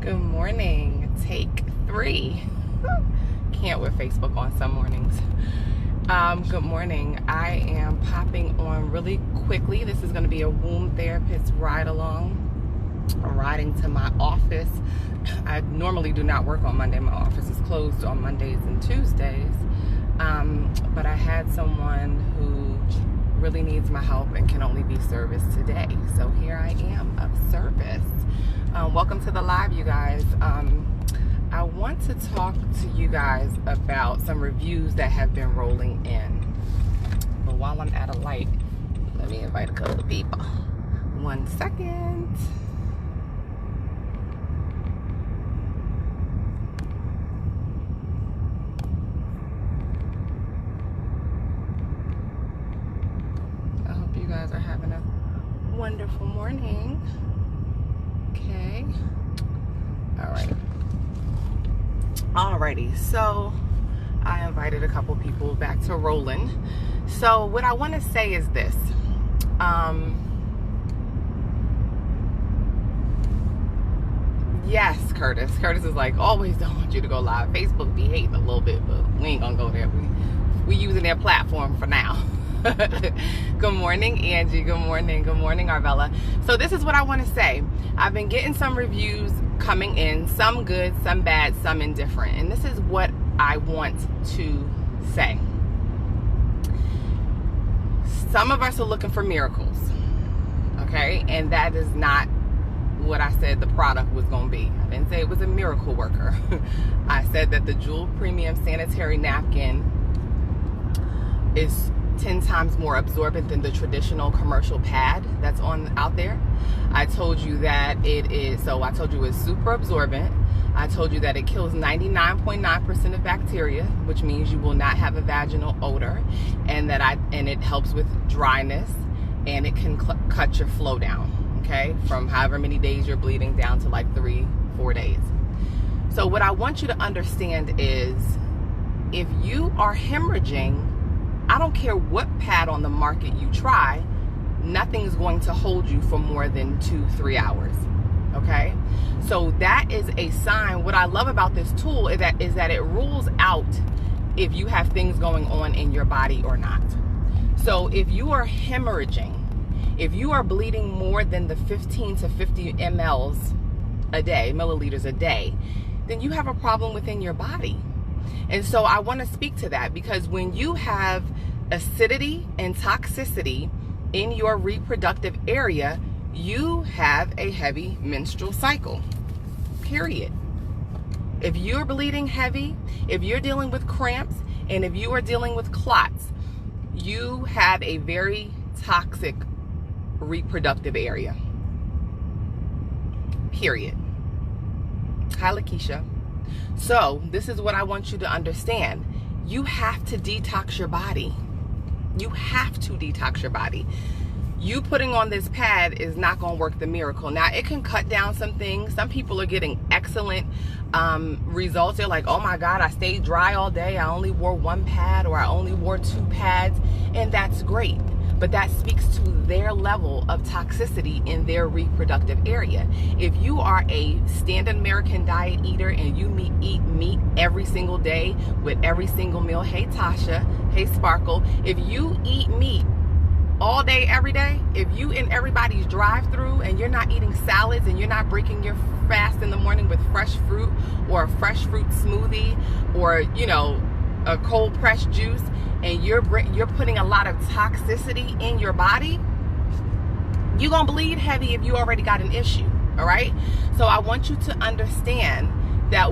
Good morning. Take 3. Can't with Facebook on some mornings. Good morning. I am popping on really quickly. This is going to be a womb therapist ride along. I'm riding to my office. I normally do not work on Monday. My office is closed on Mondays and Tuesdays. But I had someone who really needs my help and can only be serviced today. So here I am of service. Welcome to the live, you guys. I want to talk to you guys about some reviews that have been rolling in. But while I'm at a light, let me invite a couple of people. 1 second. I hope you guys are having a wonderful morning. Okay. All right. Alrighty, so I invited a couple people back to rolling. So what I want to say is this. Yes, Curtis. Curtis is like, always don't want you to go live. Facebook be hating a little bit, but we ain't gonna go there. We using their platform for now. Good morning, Angie. Good morning. Good morning, Arvella. So this is what I want to say. I've been getting some reviews coming in, some good, some bad, some indifferent. And this is what I want to say. Some of us are looking for miracles, okay? And that is not what I said the product was going to be. I didn't say it was a miracle worker. I said that the Jewel Premium Sanitary Napkin is 10 times more absorbent than the traditional commercial pad that's out there. I told you that it is, so I told you it's super absorbent. I told you that it kills 99.9% of bacteria, which means you will not have a vaginal odor, and it helps with dryness, and it can cut your flow down, okay? From however many days you're bleeding down to like 3-4 days. So what I want you to understand is, if you are hemorrhaging, I don't care what pad on the market you try, nothing's going to hold you for more than 2-3 hours, okay? So that is a sign. What I love about this tool is that it rules out if you have things going on in your body or not. So if you are hemorrhaging, if you are bleeding more than the 15 to 50 milliliters a day, then you have a problem within your body. And so I want to speak to that, because when you have acidity and toxicity in your reproductive area, you have a heavy menstrual cycle, period. If you're bleeding heavy, if you're dealing with cramps, and if you are dealing with clots, you have a very toxic reproductive area, period. Hi, Lakeisha. So this is what I want you to understand. You have to detox your body. You have to detox your body. You putting on this pad is not going to work the miracle. Now, it can cut down some things. Some people are getting excellent results. They're like, oh my God, I stayed dry all day. I only wore 1 pad, or I only wore 2 pads. And that's great. But that speaks to their level of toxicity in their reproductive area. If you are a standard American diet eater and you eat meat every single day with every single meal, hey Tasha, hey Sparkle, if you eat meat all day, every day, if you in everybody's drive-through and you're not eating salads and you're not breaking your fast in the morning with fresh fruit or a fresh fruit smoothie, or, you know, a cold pressed juice, and you're putting a lot of toxicity in your body, you're gonna bleed heavy if you already got an issue. All right, so I want you to understand that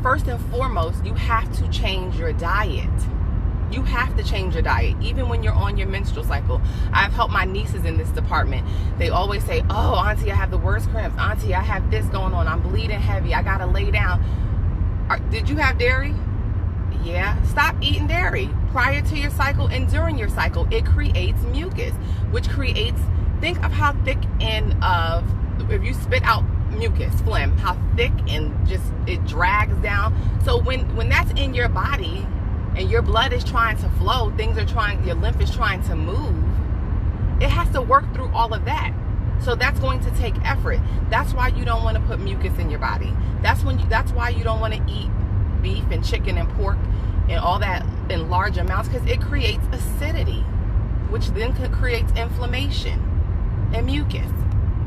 first and foremost, you have to change your diet. You have to change your diet, even when you're on your menstrual cycle. I've helped my nieces in this department. They always say, oh, Auntie, I have the worst cramps. Auntie, I have this going on. I'm bleeding heavy. I gotta lay down. Did you have dairy? Yeah. Stop eating dairy prior to your cycle and during your cycle. It creates mucus, which creates, think of how thick if you spit out mucus, phlegm, how thick and just it drags down. So when that's in your body and your blood is trying to flow, your lymph is trying to move, it has to work through all of that. So that's going to take effort. That's why you don't want to put mucus in your body. That's why you don't want to eat beef and chicken and pork and all that in large amounts, because it creates acidity, which then creates inflammation and mucus.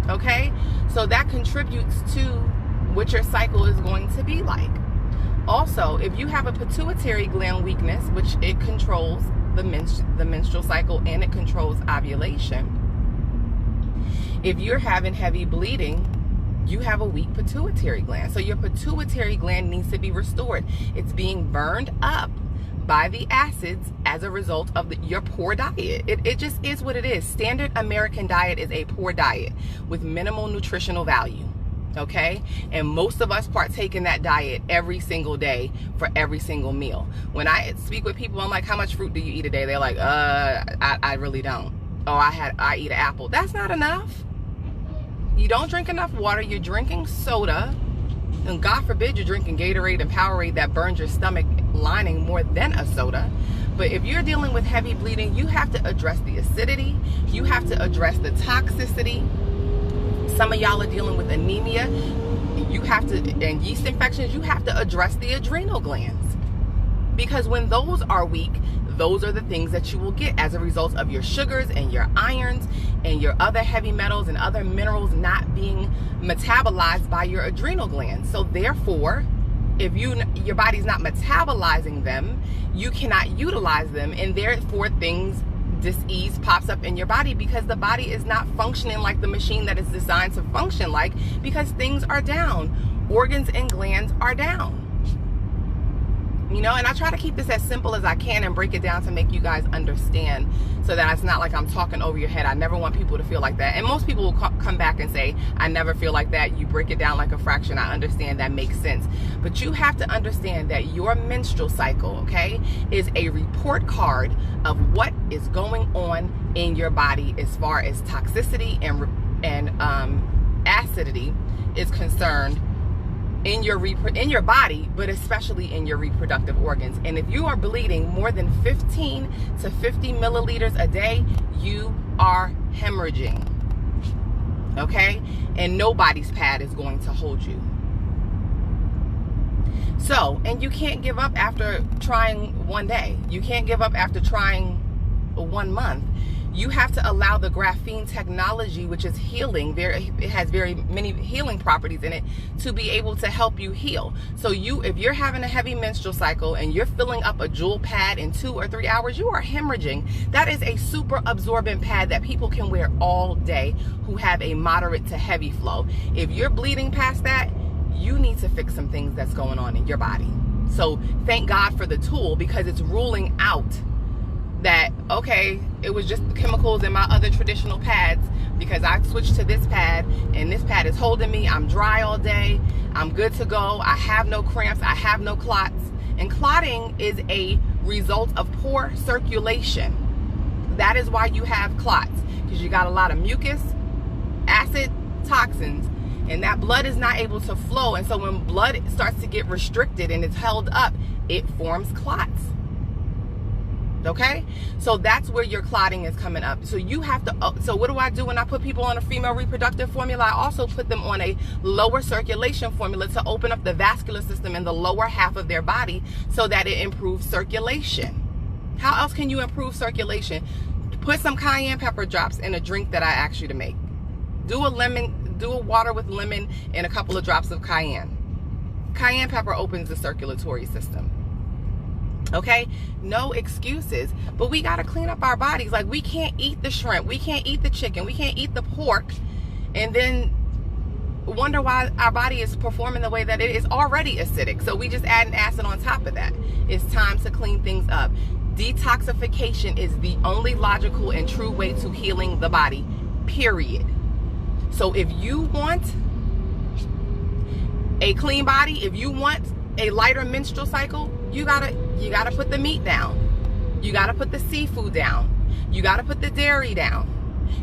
Okay? So that contributes to what your cycle is going to be like. Also, if you have a pituitary gland weakness, which it controls the menstrual cycle and it controls ovulation, if you're having heavy bleeding, you have a weak pituitary gland. So your pituitary gland needs to be restored. It's being burned up by the acids as a result of your poor diet. It just is what it is. Standard American diet is a poor diet with minimal nutritional value. Okay? And most of us partake in that diet every single day for every single meal. When I speak with people, I'm like, how much fruit do you eat a day? They're like, I really don't. Oh, I eat an apple. That's not enough. You don't drink enough water. You're drinking soda. And God forbid you're drinking Gatorade and Powerade that burns your stomach lining more than a soda. But if you're dealing with heavy bleeding, you have to address the acidity. You have to address the toxicity. Some of y'all are dealing with anemia. You have to, and yeast infections, you have to address the adrenal glands. Because when those are weak, those are the things that you will get as a result of your sugars and your irons and your other heavy metals and other minerals not being metabolized by your adrenal glands. So therefore, if your body's not metabolizing them, you cannot utilize them, and therefore disease pops up in your body, because the body is not functioning like the machine that is designed to function like, because things are down. Organs and glands are down. You know, and I try to keep this as simple as I can and break it down to make you guys understand, so that it's not like I'm talking over your head. I never want people to feel like that. And most people will come back and say, I never feel like that. You break it down like a fraction. I understand, that makes sense. But you have to understand that your menstrual cycle, okay, is a report card of what is going on in your body as far as toxicity and acidity is concerned in your body, but especially in your reproductive organs. And if you are bleeding more than 15 to 50 milliliters a day, you are hemorrhaging. Okay? And nobody's pad is going to hold you. So, and you can't give up after trying one day. You can't give up after trying 1 month. You have to allow the graphene technology, which is healing, it has very many healing properties in it, to be able to help you heal. So if you're having a heavy menstrual cycle and you're filling up a jewel pad in 2 or 3 hours, you are hemorrhaging. That is a super absorbent pad that people can wear all day who have a moderate to heavy flow. If you're bleeding past that, you need to fix some things that's going on in your body. So thank God for the tool, because it's ruling out that, okay, it was just the chemicals in my other traditional pads, because I switched to this pad and this pad is holding me. I'm dry all day. I'm good to go. I have no cramps. I have no clots. And clotting is a result of poor circulation. That is why you have clots, because you got a lot of mucus, acid, toxins, and that blood is not able to flow. And so when blood starts to get restricted and it's held up, it forms clots. Okay, so that's where your clotting is coming up. So you have to, so what do I do when I put people on a female reproductive formula? I also put them on a lower circulation formula to open up the vascular system in the lower half of their body so that it improves circulation. How else can you improve circulation? Put some cayenne pepper drops in a drink that I asked you to make. Do a water with lemon and a couple of drops of cayenne. Cayenne pepper opens the circulatory system. Okay, no excuses, but we got to clean up our bodies. Like, we can't eat the shrimp, we can't eat the chicken, we can't eat the pork, and then wonder why our body is performing the way that it is already acidic. So we just add an acid on top of that. It's time to clean things up. Detoxification is the only logical and true way to healing the body, period. So if you want a clean body, if you want a lighter menstrual cycle, you gotta put the meat down. You gotta put the seafood down. You gotta put the dairy down.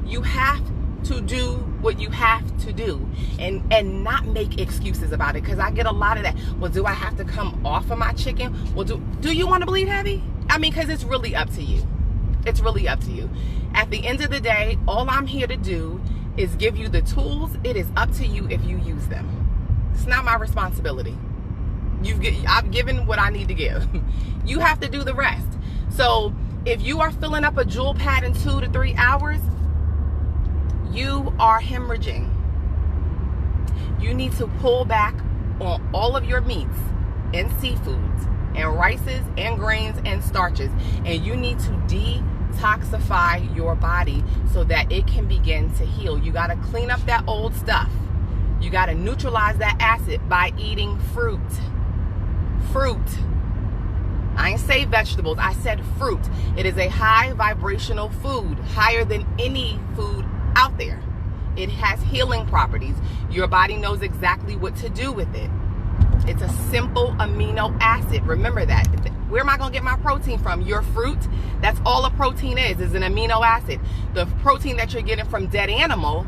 You have to do what you have to do, and not make excuses about it, because I get a lot of that. Well, do I have to come off of my chicken? Well, do you want to bleed heavy? I mean, because it's really up to you. It's really up to you. At the end of the day, all I'm here to do is give you the tools. It is up to you if you use them. It's not my responsibility. I've given what I need to give. You have to do the rest. So if you are filling up a jewel pad in 2 to 3 hours, you are hemorrhaging. You need to pull back on all of your meats and seafoods and rices and grains and starches. And you need to detoxify your body so that it can begin to heal. You got to clean up that old stuff. You got to neutralize that acid by eating fruit. Fruit. I ain't say vegetables. I said fruit. It is a high vibrational food, higher than any food out there. It has healing properties. Your body knows exactly what to do with it. It's a simple amino acid. Remember that. Where am I going to get my protein from? Your fruit. That's all a protein is an amino acid. The protein that you're getting from dead animal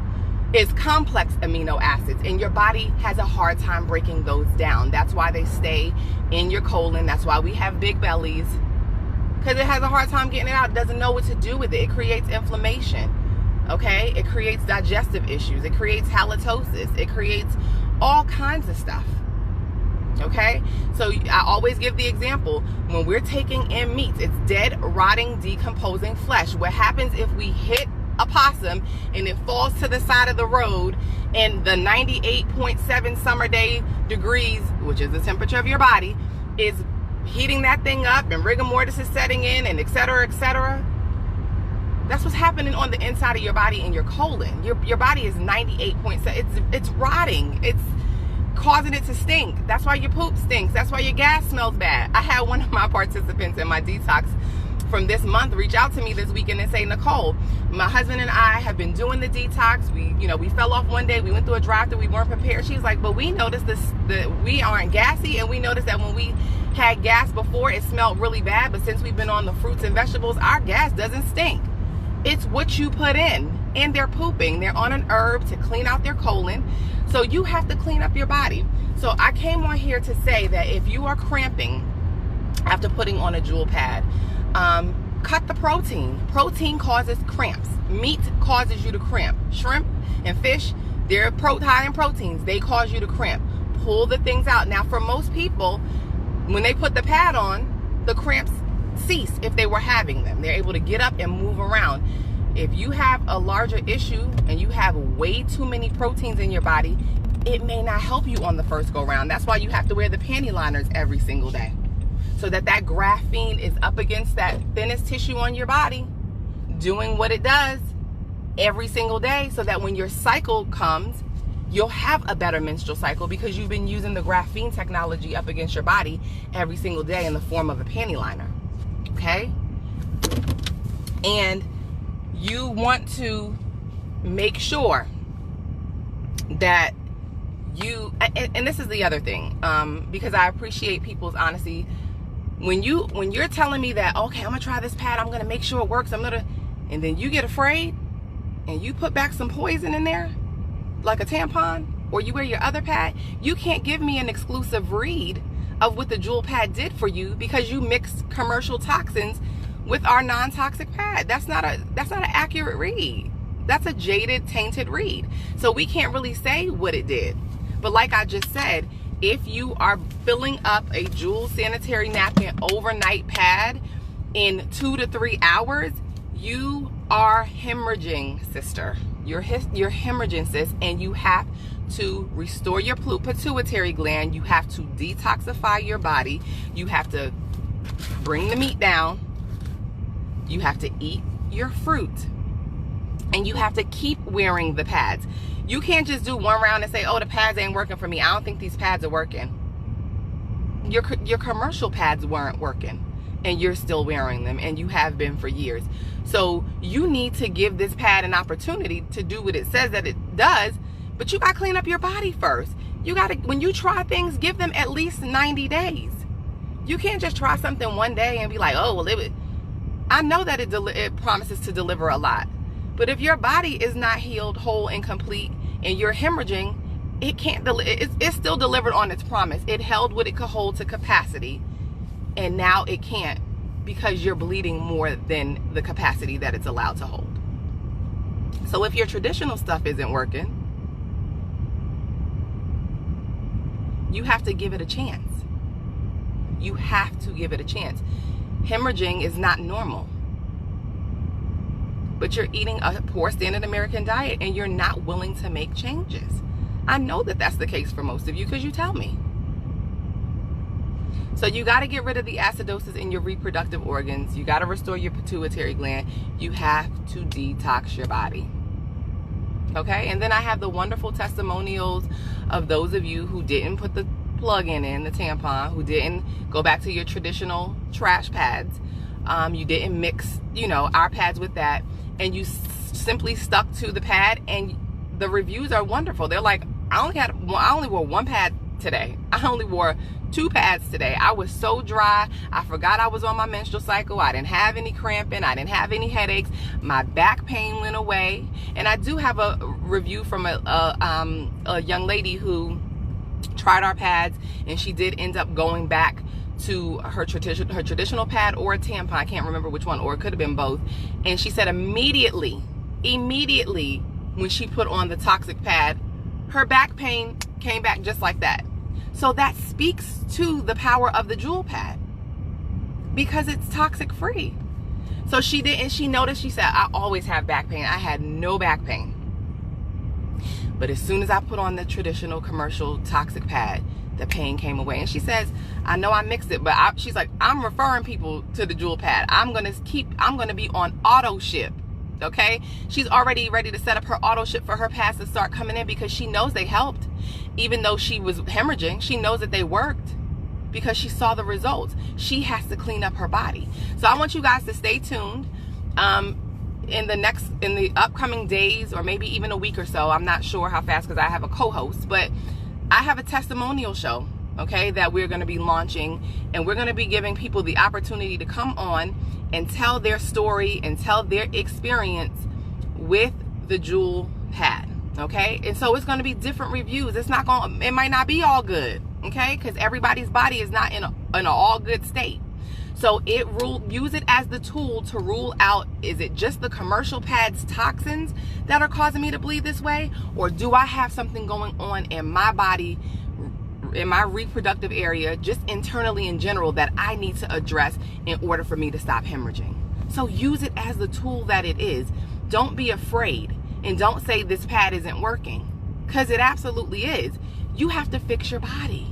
is complex amino acids, and your body has a hard time breaking those down. That's why they stay in your colon. That's why we have big bellies, because it has a hard time getting it out. It doesn't know what to do with it. It creates inflammation. Okay? It creates digestive issues. It creates halitosis. It creates all kinds of stuff. Okay? So I always give the example, when we're taking in meats, it's dead, rotting, decomposing flesh. What happens if we hit a possum and it falls to the side of the road, and the 98.7 summer day degrees, which is the temperature of your body, is heating that thing up, and rigor mortis is setting in, and et cetera, et cetera? That's what's happening on the inside of your body in your colon. Your body is 98.7. It's rotting. It's causing it to stink. That's why your poop stinks. That's why your gas smells bad. I had one of my participants in my detox from this month reach out to me this weekend and say, Nicole, my husband and I have been doing the detox. We fell off one day. We went through a drive-thru. We weren't prepared. She's like, but we noticed that we aren't gassy, and we noticed that when we had gas before, it smelled really bad. But since we've been on the fruits and vegetables, our gas doesn't stink. It's what you put in, and they're pooping. They're on an herb to clean out their colon. So you have to clean up your body. So I came on here to say that if you are cramping after putting on a jewel pad, cut the protein. Protein causes cramps. Meat causes you to cramp. Shrimp and fish, they're high in proteins. They cause you to cramp. Pull the things out. Now, for most people, when they put the pad on, the cramps cease if they were having them. They're able to get up and move around. If you have a larger issue and you have way too many proteins in your body, it may not help you on the first go round. That's why you have to wear the panty liners every single day, so that graphene is up against that thinnest tissue on your body, doing what it does every single day, so that when your cycle comes, you'll have a better menstrual cycle, because you've been using the graphene technology up against your body every single day in the form of a panty liner. Okay? And you want to make sure that you, and this is the other thing, because I appreciate people's honesty. When you're telling me that, okay, I'm gonna try this pad, I'm gonna make sure it works, and then you get afraid and you put back some poison in there, like a tampon, or you wear your other pad, you can't give me an exclusive read of what the jewel pad did for you, because you mixed commercial toxins with our non-toxic pad. That's not an accurate read. That's a jaded, tainted read. So we can't really say what it did. But like I just said, if you are filling up a jewel sanitary napkin overnight pad in 2 to 3 hours, you are hemorrhaging, sister. You're hemorrhaging, sis, and you have to restore your pituitary gland. You have to detoxify your body. You have to bring the meat down. You have to eat your fruit. And you have to keep wearing the pads. You can't just do one round and say, oh, the pads ain't working for me. I don't think these pads are working. Your commercial pads weren't working, and you're still wearing them, and you have been for years. So you need to give this pad an opportunity to do what it says that it does, but you got to clean up your body first. You got to, when you try things, give them at least 90 days. You can't just try something one day and be like, oh, well, I know that it promises to deliver a lot. But if your body is not healed, whole, and complete, and you're hemorrhaging, it can't. It's still delivered on its promise. It held what it could hold to capacity, and now it can't, because you're bleeding more than the capacity that it's allowed to hold. So if your traditional stuff isn't working, you have to give it a chance. You have to give it a chance. Hemorrhaging is not normal. But you're eating a poor standard American diet and you're not willing to make changes. I know that that's the case for most of you because you tell me. So you got to get rid of the acidosis in your reproductive organs. You got to restore your pituitary gland. You have to detox your body. Okay? And then I have the wonderful testimonials of those of you who didn't put the plug-in the tampon, who didn't go back to your traditional trash pads. You didn't mix, our pads with that. And you simply stuck to the pad, and the reviews are wonderful. They're like, I only wore one pad today. I only wore 2 pads today. I was so dry. I forgot I was on my menstrual cycle. I didn't have any cramping. I didn't have any headaches. My back pain went away. And I do have a review from a young lady who tried our pads, and she did end up going back to her traditional pad or a tampon. I can't remember which one, or it could have been both. And she said immediately when she put on the toxic pad, her back pain came back just like that. So that speaks to the power of the Jewel pad because it's toxic free. So she did, and she noticed, she said, I always have back pain. I had no back pain. But as soon as I put on the traditional commercial toxic pad, the pain came away. And she says, I know I mixed it, but she's like, I'm referring people to the Jewel pad. I'm going to be on auto ship. Okay. She's already ready to set up her auto ship for her pads to start coming in because she knows they helped. Even though she was hemorrhaging, she knows that they worked because she saw the results. She has to clean up her body. So I want you guys to stay tuned. In the upcoming days, or maybe even a week or so, I'm not sure how fast because I have a co-host, but I have a testimonial show, okay, that we're going to be launching, and we're going to be giving people the opportunity to come on and tell their story and tell their experience with the Jewel pad, okay? And so it's going to be different reviews. It might not be all good, okay, because everybody's body is not in an all good state. So use it as the tool to rule out, is it just the commercial pads toxins that are causing me to bleed this way? Or do I have something going on in my body, in my reproductive area, just internally in general, that I need to address in order for me to stop hemorrhaging? So use it as the tool that it is. Don't be afraid, and don't say this pad isn't working, because it absolutely is. You have to fix your body.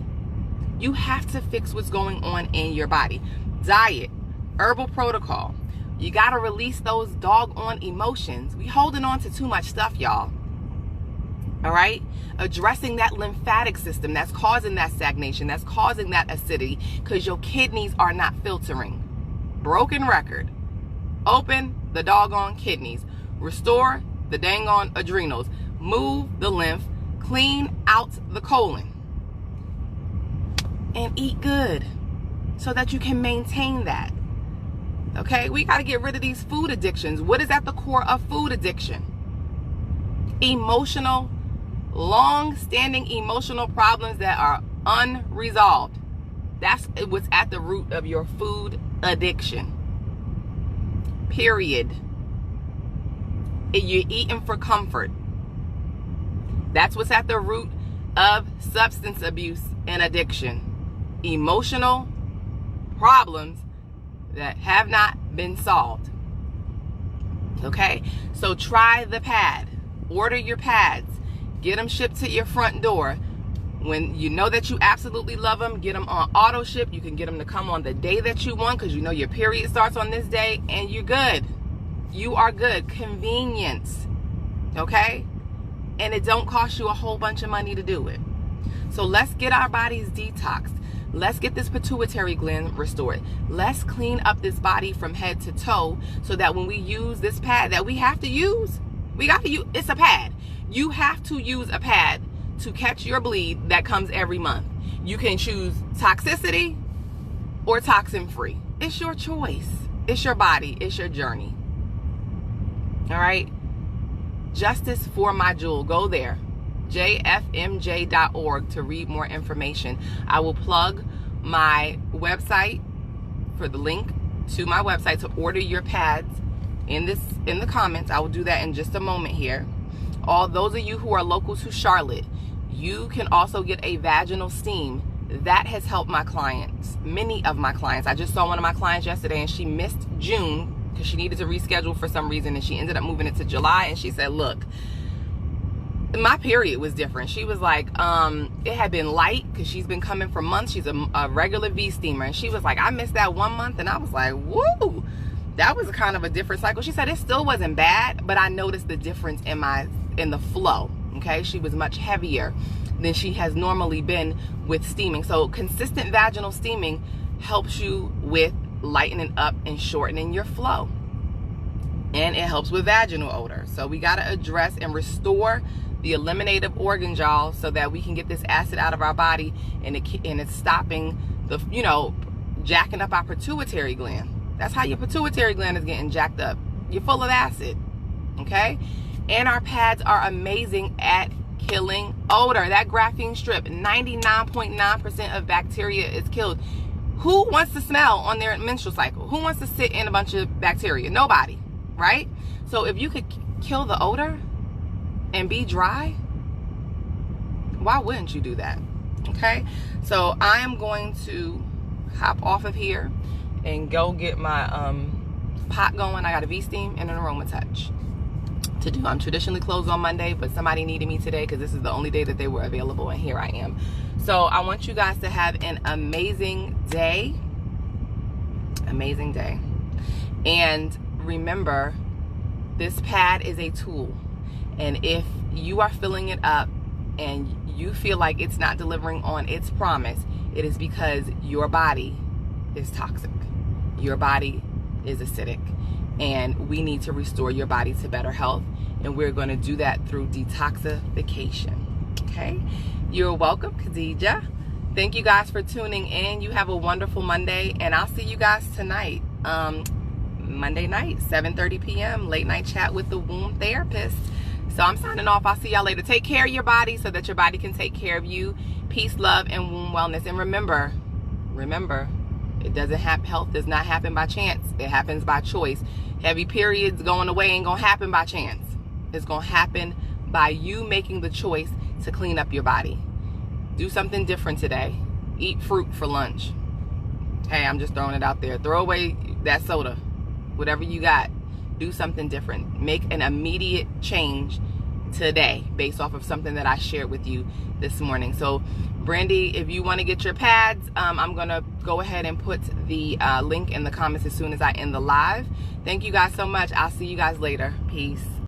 You have to fix what's going on in your body. Diet, herbal protocol. You got to release those doggone emotions. We holding on to too much stuff, y'all. All right? Addressing that lymphatic system that's causing that stagnation, that's causing that acidity, because your kidneys are not filtering. Broken record. Open the doggone kidneys. Restore the dang on adrenals. Move the lymph. Clean out the colon. And eat good, so that you can maintain that. Okay, we got to get rid of these food addictions. What is at the core of food addiction? Emotional, long-standing emotional problems that are unresolved. That's what's at the root of your food addiction. Period. You're eating for comfort. That's what's at the root of substance abuse and addiction. Emotional problems that have not been solved. Okay, so try the pad. Order your pads. Get them shipped to your front door. When you know that you absolutely love them, get them on auto ship. You can get them to come on the day that you want, because you know your period starts on this day, and you're good. You are good. Convenience. Okay, and it don't cost you a whole bunch of money to do it. So let's get our bodies detoxed. Let's get this pituitary gland restored. Let's clean up this body from head to toe, so that when we use this pad that we have to use, it's a pad. You have to use a pad to catch your bleed that comes every month. You can choose toxicity or toxin free. It's your choice. It's your body. It's your journey. All right. Justice for my Jewel. Go there. jfmj.org to read more information. I will plug my website for the link to my website to order your pads in the comments. I will do that in just a moment here. All those of you who are local to Charlotte, you can also get a vaginal steam. That has helped my clients, many of my clients. I just saw one of my clients yesterday, and she missed June because she needed to reschedule for some reason, and she ended up moving it to July. And she said, look, my period was different. She was like, it had been light because she's been coming for months. She's a regular V steamer, and she was like, I missed that 1 month. And I was like, woo, that was kind of a different cycle. She said it still wasn't bad, but I noticed the difference in the flow. Okay, she was much heavier than she has normally been with steaming. So consistent vaginal steaming helps you with lightening up and shortening your flow, and it helps with vaginal odor. So we got to address and restore the eliminative organ jaw so that we can get this acid out of our body, and it's stopping the, jacking up our pituitary gland. That's how your pituitary gland is getting jacked up. You're full of acid. Okay, and our pads are amazing at killing odor. That graphene strip, 99.9% of bacteria is killed. Who wants to smell on their menstrual cycle? Who wants to sit in a bunch of bacteria? Nobody, right? So if you could kill the odor and be dry, why wouldn't you do that? Okay, so I am going to hop off of here and go get my pot going. I got a V-steam and an aroma touch to do. I'm traditionally closed on Monday, but somebody needed me today because this is the only day that they were available, and here I am. So I want you guys to have an amazing day. Amazing day. And remember, this pad is a tool. And if you are filling it up and you feel like it's not delivering on its promise, it is because your body is toxic. Your body is acidic. And we need to restore your body to better health. And we're going to do that through detoxification. Okay? You're welcome, Khadija. Thank you guys for tuning in. You have a wonderful Monday. And I'll see you guys tonight. Monday night, 7:30 p.m. Late night chat with the womb therapist. So I'm signing off. I'll see y'all later. Take care of your body so that your body can take care of you. Peace, love, and womb wellness. And remember, health does not happen by chance. It happens by choice. Heavy periods going away ain't gonna happen by chance. It's gonna happen by you making the choice to clean up your body. Do something different today. Eat fruit for lunch. Hey, I'm just throwing it out there. Throw away that soda. Whatever you got. Do something different. Make an immediate change today based off of something that I shared with you this morning. So Brandy, if you want to get your pads, I'm going to go ahead and put the link in the comments as soon as I end the live. Thank you guys so much. I'll see you guys later. Peace.